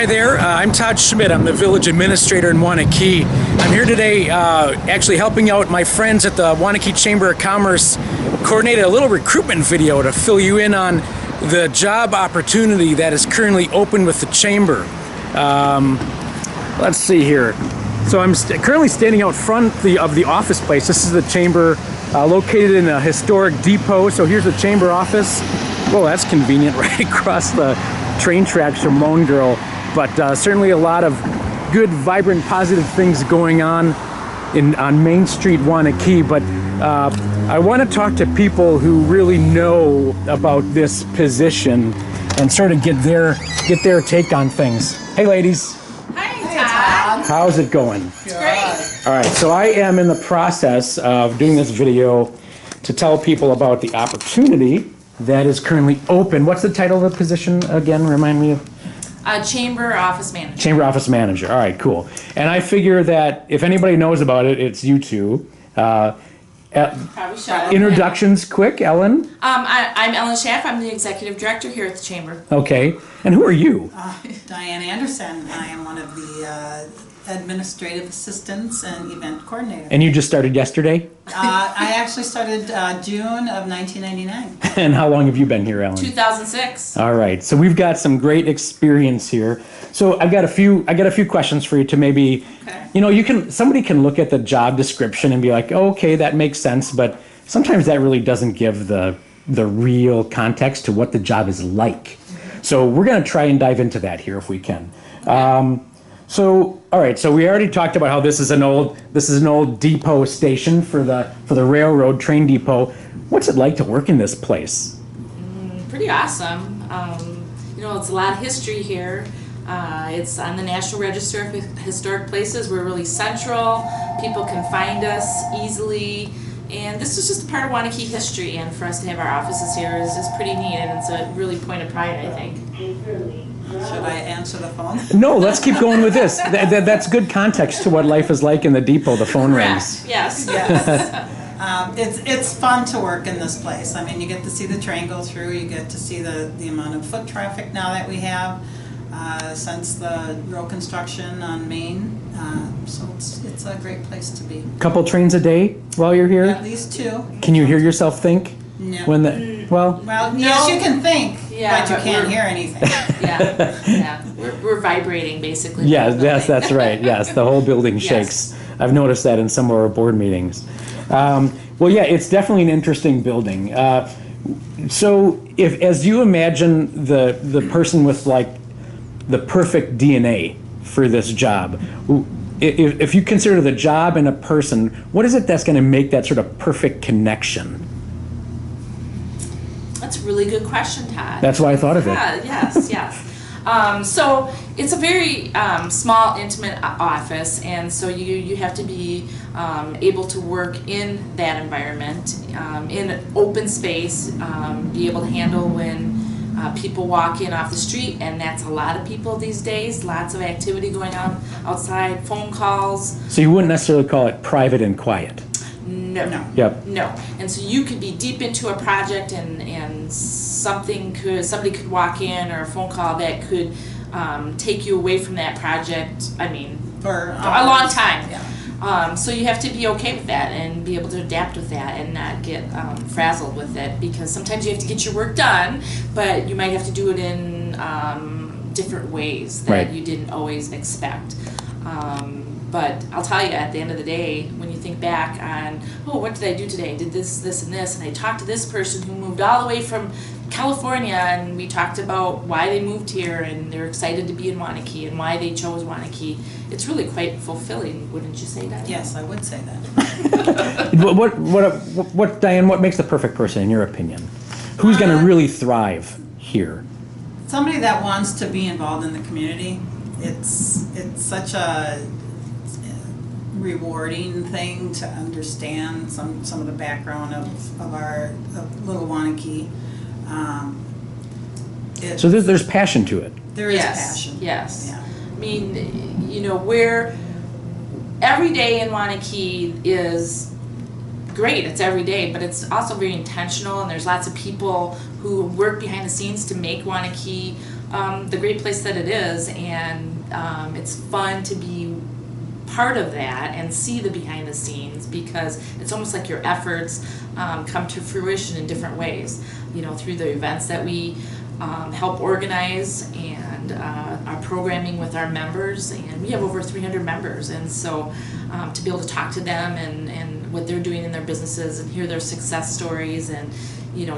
Hi there, I'm Todd Schmidt. I'm the village administrator in Waunakee. I'm here today actually helping out my friends at the Waunakee Chamber of Commerce coordinate a little recruitment video to fill you in on the job opportunity that is currently open with the chamber. Let's see here. So I'm currently standing out front of the office place. This is the chamber located in a historic depot. So here's the chamber office. Well, that's convenient, right across the train tracks from Lone Girl. But certainly a lot of good, vibrant, positive things going on Main Street, Waunakee. But I want to talk to people who really know about this position and sort of get their take on things. Hey, ladies. Hi, Todd. How's it going? It's great. All right, so I am in the process of doing this video to tell people about the opportunity that is currently open. What's the title of the position again? Remind me of. Chamber Office Manager. Chamber Office Manager. All right, cool. And I figure that if anybody knows about it, it's you two. Probably should. Introductions, quick, Ellen. I'm Ellen Schaff. I'm the Executive Director here at the Chamber. Okay. And who are you? Diane Anderson. I am one of the administrative assistants and event coordinator. And you just started yesterday? I actually started June of 1999. And how long have you been here, Ellen? 2006. All right. So we've got some great experience here. So I got a few questions for you to maybe, somebody can look at the job description and be like, oh, okay, that makes sense, but sometimes that really doesn't give the real context to what the job is like. So we're going to try and dive into that here if we can. So, all right. So we already talked about how this is an old depot station for the railroad train depot. What's it like to work in this place? Pretty awesome. It's a lot of history here. It's on the National Register of Historic Places. We're really central. People can find us easily. And this is just a part of Waunakee history, and for us to have our offices here is pretty neat, and it's a really point of pride, I think. Should I answer the phone? No, let's keep going with this. That's good context to what life is like in the depot. The phone rings. Yes. Yes. It's fun to work in this place. I mean, you get to see the train go through. You get to see the amount of foot traffic now that we have since the road construction on Main. So it's a great place to be. Couple trains a day while you're here? At least two. Can you hear yourself think? No. Well, yes, you can think, Yeah, but you can't hear anything. Yeah. We're vibrating, basically. yes, that's right. Yes, the whole building shakes. Yes. I've noticed that in some of our board meetings. Well, yeah, it's definitely an interesting building. So, as you imagine the person with like the perfect DNA for this job, if you consider the job and a person, what is it that's going to make that sort of perfect connection? That's a really good question, Todd. That's why I thought of it. Yes. So it's a very small, intimate office, and so you have to be able to work in that environment, in an open space, be able to handle when people walk in off the street, and that's a lot of people these days, lots of activity going on outside, phone calls. So you wouldn't necessarily call it private and quiet? No. Yep. No. And so you could be deep into a project and somebody could walk in, or a phone call that could take you away from that project, For a long time. Yeah. So you have to be okay with that and be able to adapt with that and not get frazzled with it, because sometimes you have to get your work done, but you might have to do it in different ways that you didn't always expect. But I'll tell you, at the end of the day, when you think back on, what did I do today? I did this, this, and this, and I talked to this person who moved all the way from California, and we talked about why they moved here, and they're excited to be in Waunakee, and why they chose Waunakee. It's really quite fulfilling, wouldn't you say that? Yes, I would say that. What, Diane, what makes the perfect person in your opinion? Who's going to really thrive here? Somebody that wants to be involved in the community. It's such a rewarding thing to understand some of the background of our little Waunakee. So there's passion to it. There is passion. Yes. Yeah. We're every day in Waunakee is great. It's every day, but it's also very intentional, and there's lots of people who work behind the scenes to make Waunakee the great place that it is, and it's fun to be part of that and see the behind the scenes, because it's almost like your efforts come to fruition in different ways, through the events that we help organize, and our programming with our members, and we have over 300 members, and so to be able to talk to them and what they're doing in their businesses and hear their success stories and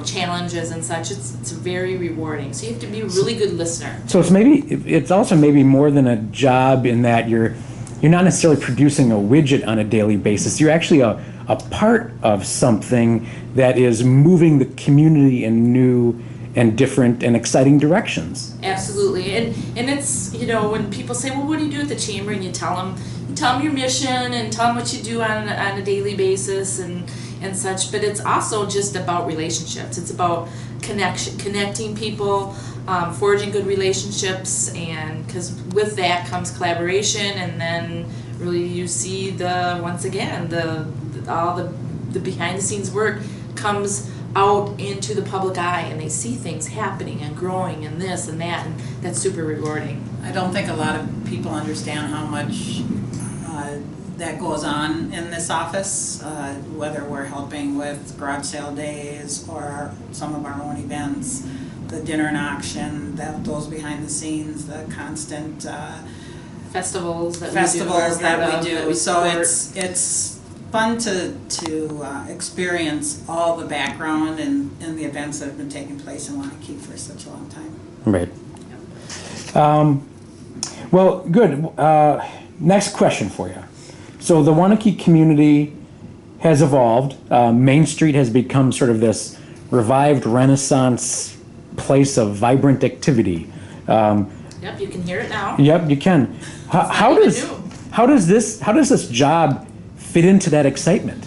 challenges and such, it's very rewarding. So you have to be a really good listener. So it's also maybe more than a job in that you're not necessarily producing a widget on a daily basis. You're actually a part of something that is moving the community in new and different and exciting directions. Absolutely, and it's when people say, well, what do you do at the chamber, and you tell them your mission and tell them what you do on a daily basis and such. But it's also just about relationships. It's about connecting people, forging good relationships, and because with that comes collaboration, and then really you see once again all the behind the scenes work comes out into the public eye, and they see things happening and growing and this and that, and that's super rewarding. I don't think a lot of people understand how much that goes on in this office, whether we're helping with garage sale days or some of our own events, the dinner and auction, those behind the scenes, the constant festivals that we do. So it's fun to experience all the background and the events that have been taking place in Waunakee for such a long time. Right. Well, good. Next question for you. So the Waunakee community has evolved. Main Street has become sort of this revived Renaissance place of vibrant activity. Yep, you can hear it now. Yep, you can. How does this job fit into that excitement?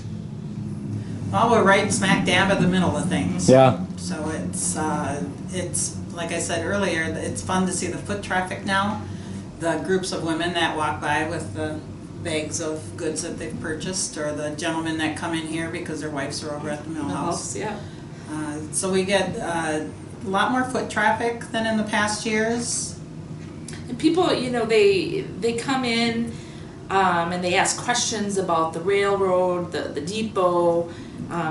Well, we're right smack dab in the middle of things. Yeah. So it's like I said earlier, it's fun to see the foot traffic now, the groups of women that walk by with the bags of goods that they've purchased, or the gentlemen that come in here because their wives are over at the mill house. Yeah. So we get a lot more foot traffic than in the past years. And people, they come in and they ask questions about the railroad, the depot.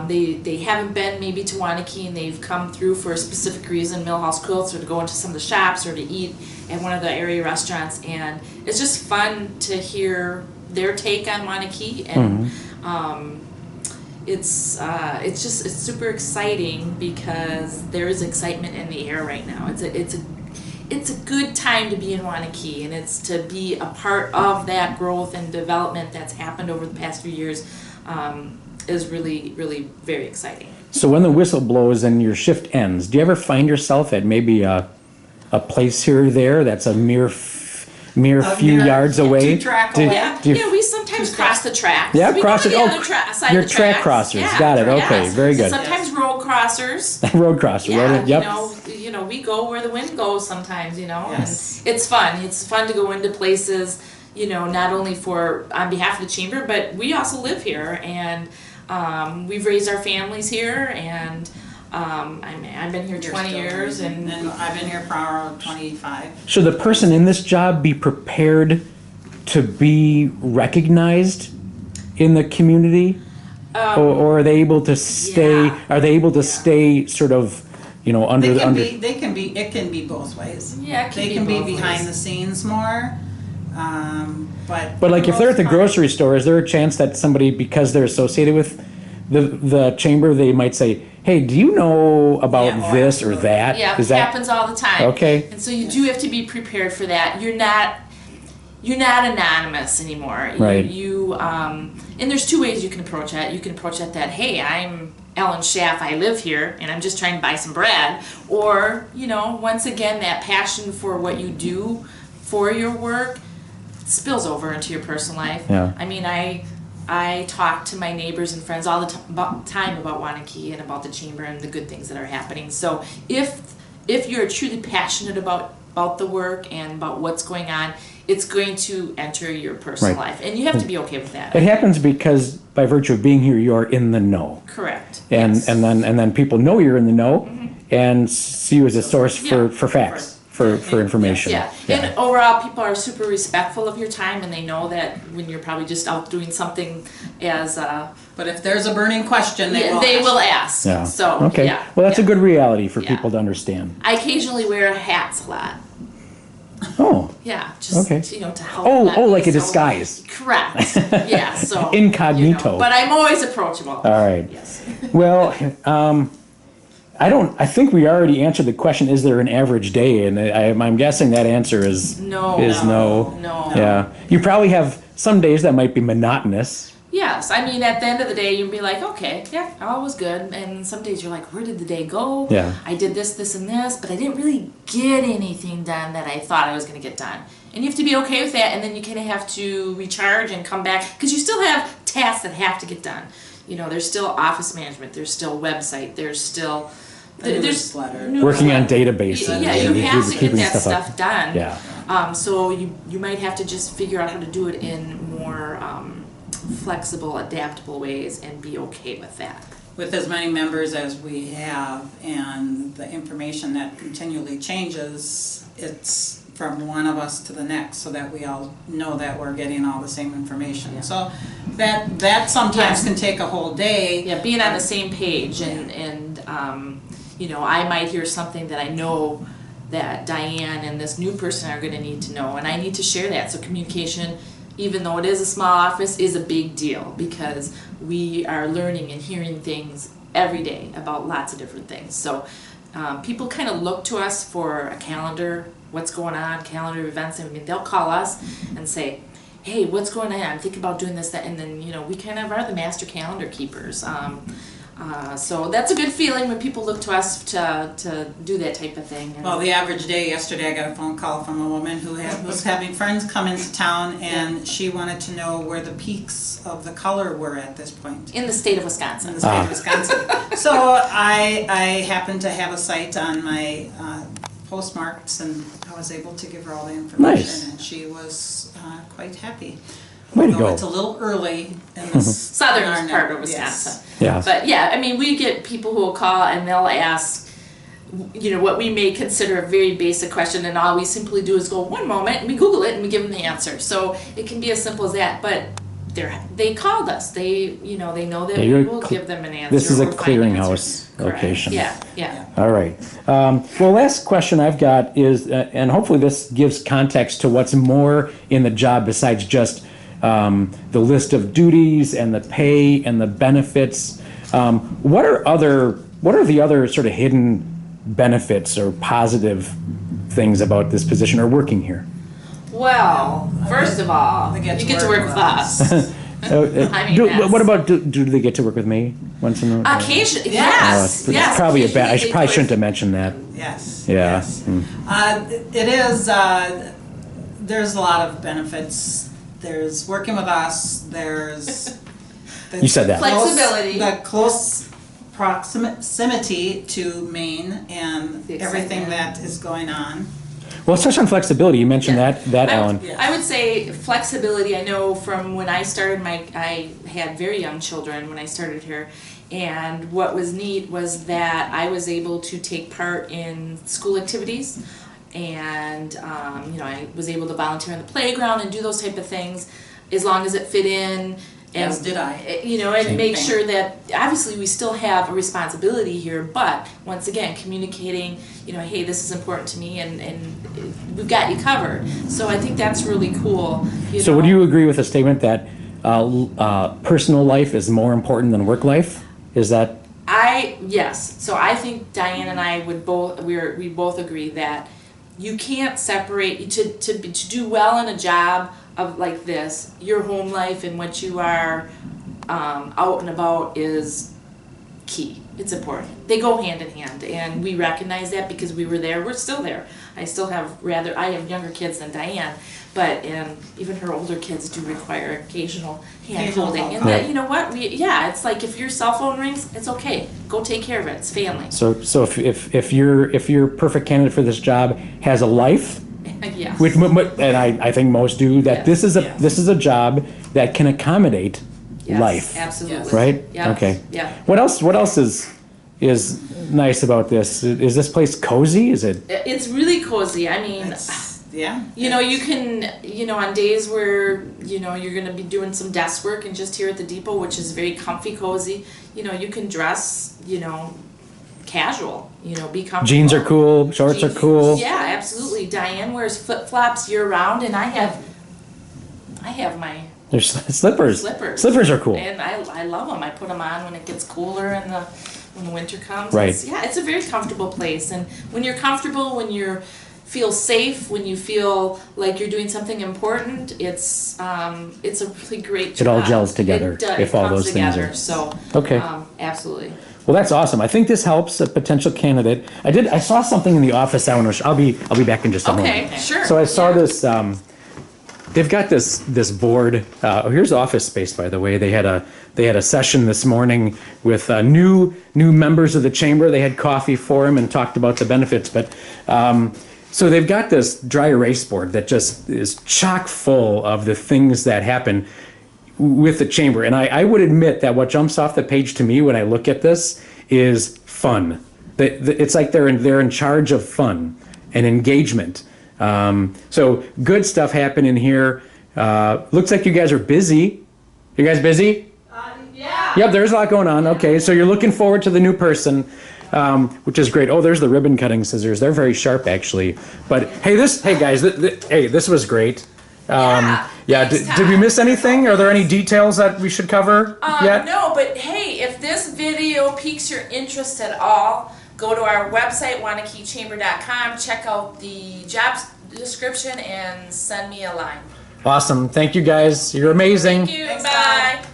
They haven't been maybe to Waunakee, and they've come through for a specific reason, Millhouse Quilts, or to go into some of the shops, or to eat at one of the area restaurants. And it's just fun to hear their take on Waunakee, and it's super exciting because there is excitement in the air right now. It's a good time to be in Waunakee, and it's to be a part of that growth and development that's happened over the past few years. Is really, really very exciting. So when the whistle blows and your shift ends, do you ever find yourself at maybe a place here or there that's a mere few yards away? We sometimes cross the tracks. Yeah, cross it. Your the track crossers. Yeah, Got it. Okay, very good. Sometimes road crossers. Road crosser. Yeah, Yep. We go where the wind goes sometimes. Yes. And it's fun. It's fun to go into places. Not only on behalf of the chamber, but we also live here, and we've raised our families here, and I've been here 20 years, and I've been here for 25. Should the person in this job be prepared to be recognized in the community, or are they able to stay? Yeah. Are they able to stay sort of, under? It can be both ways. Yeah, they can be behind the scenes more. But like if they're at the grocery store, is there a chance that somebody, because they're associated with the chamber, they might say, hey, do you know about this or that? Yeah, it happens all the time. Okay. And so you do have to be prepared for that. You're not anonymous anymore. Right. And there's two ways you can approach that. You can approach it that, hey, I'm Ellen Schaff, I live here, and I'm just trying to buy some bread. Or, once again, that passion for what you do for your work spills over into your personal life. Yeah. I mean, I talk to my neighbors and friends all the time about Waunakee and about the chamber and the good things that are happening. So if you're truly passionate about the work and about what's going on, it's going to enter your personal life, and you have to be okay with that. It happens because by virtue of being here, you're in the know. Correct. And yes. and then people know you're in the know, and see you as a source for facts. for information. Yeah. And overall, people are super respectful of your time, and they know that when you're probably just out doing something as But if there's a burning question, they will will ask. ask. Yeah. So Okay. yeah. Well, that's a yeah. good reality for Yeah. people to understand. I occasionally wear hats a lot. Oh. Yeah, just Okay. to help. Oh, not like be a disguise. Correct. Yeah. So Incognito. but I'm always approachable. All right. Yes. Well, I think we already answered the question, is there an average day? And I'm guessing that answer is No. no. No. Yeah. You probably have some days that might be monotonous. Yes, I mean, at the end of the day, you'd be like, okay, yeah, all was good. And some days you're like, where did the day go? Yeah. I did this, this, and this, but I didn't really get anything done that I thought I was going to get done. And you have to be okay with that, and then you kind of have to recharge and come back, because you still have tasks that have to get done. There's still office management, there's still website, there's still... There's Working on databases. Yeah, you and have to get keeping that stuff up. stuff done. Yeah. So you might have to just figure out how to do it in more flexible, adaptable ways and be okay with that. With as many members as we have and the information that continually changes, it's from one of us to the next so that we all know that we're getting all the same information. Yeah. So that sometimes Yeah. can take a whole day. Yeah, being on the same page and I might hear something that I know that Diane and this new person are going to need to know, and I need to share that. So communication, even though it is a small office, is a big deal because we are learning and hearing things every day about lots of different things. So people kind of look to us for a calendar, what's going on, calendar events. I mean, they'll call us and say, hey, what's going on? I'm thinking about doing this, that, and then, we kind of are the master calendar keepers. So that's a good feeling when people look to us to do that type of thing. Well, the average day, yesterday I got a phone call from a woman who was having friends come into town, and she wanted to know where the peaks of the color were at this point. In the state of Wisconsin. In the state of Wisconsin. So I happened to have a site on my postmarks, and I was able to give her all the information, Nice. and she was quite happy. Way to Although go. it's a little early in the Southern part of Wisconsin. Yes. Yeah. But yeah, I mean, we get people who will call and they'll ask, what we may consider a very basic question, and all we simply do is go one moment and we Google it and we give them the answer. So it can be as simple as that. But they called us. They know that we will give them an answer. This is a or find an answer. clearinghouse location. Yeah. All right. Well, last question I've got is, and hopefully this gives context to what's more in the job besides just the list of duties and the pay and the benefits. What are the other sort of hidden benefits or positive things about this position or working here? Well, first of all, you get to work with us. I mean, what about do they get to work with me once in a while? Occasionally, Yes. yes. Probably occasionally I they probably do it. shouldn't have mentioned that. Yes. Yeah. Yes. Mm. It is. There's a lot of benefits. There's working with us. There's. You said that. Flexibility. The close proximity to Maine and The everything excitement. that is going on. Well, let's touch on flexibility. You mentioned Yeah. that, Ellen. I would say flexibility. I know from when I started I had very young children when I started here, and what was neat was that I was able to take part in school activities, and I was able to volunteer on the playground and do those type of things, as long as it fit in. And, As did I. And Same make thing. sure that obviously we still have a responsibility here, but once again, communicating, hey, this is important to me, and we've got you covered. So I think that's really cool. So would you agree with the statement that personal life is more important than work life? Is that? Yes. So I think Diane and I we both agree that you can't separate to do well in a job of like this, your home life and what you are out and about is key. It's important. They go hand in hand, and we recognize that because we were there. We're still there. I have younger kids than Diane, and even her older kids do require occasional hand holding. And that, you know what? It's like if your cell phone rings, it's okay. Go take care of it. It's family. So if your perfect candidate for this job has a life, Yes. and I think most do, that Yes. this is a job that can accommodate Yes, life. Absolutely. Right? Yeah. Okay. Yeah. What else is is nice about this? Is this place cozy? Is it? It's really cozy. I mean, Yeah. you know, you can, you know, on days where, you know, you're going to be doing some desk work and just here at the depot, which is very comfy, cozy, you know, you can dress, you know, casual, you know, be comfortable. Jeans are cool, shorts are cool. Yeah, absolutely. Diane wears flip-flops year-round, and I have my There's slippers. slippers. Slippers are cool. And I love them. I put them on when it gets cooler and when the winter comes. Right. It's a very comfortable place. And when you're comfortable, when you feel safe, when you feel like you're doing something important, it's a really great job. It all gels together if all those things are. So, okay. Absolutely. Well, that's awesome. I think this helps a potential candidate. I saw something in the office. I'll be back in just a moment. Okay, sure. So I saw this. They've got this board. Here's office space, by the way. They had a session this morning with new members of the chamber. They had coffee for them and talked about the benefits. But so they've got this dry erase board that just is chock full of the things that happen with the chamber. And I would admit that what jumps off the page to me when I look at this is fun. It's like they're in charge of fun and engagement. So good stuff happening here. Looks like you guys are busy. You guys busy? Yeah. Yep, there's a lot going on. Okay, so you're looking forward to the new person, which is great. Oh, there's the ribbon cutting scissors. They're very sharp, actually. But hey, guys, this was great. Did we miss anything? Are there any details that we should cover yet? No, but hey, if this video piques your interest at all, go to our website, WaunakeeChamber.com, check out the job description, and send me a line. Awesome. Thank you, guys. You're amazing. Thank you. Thanks, Bye. Todd.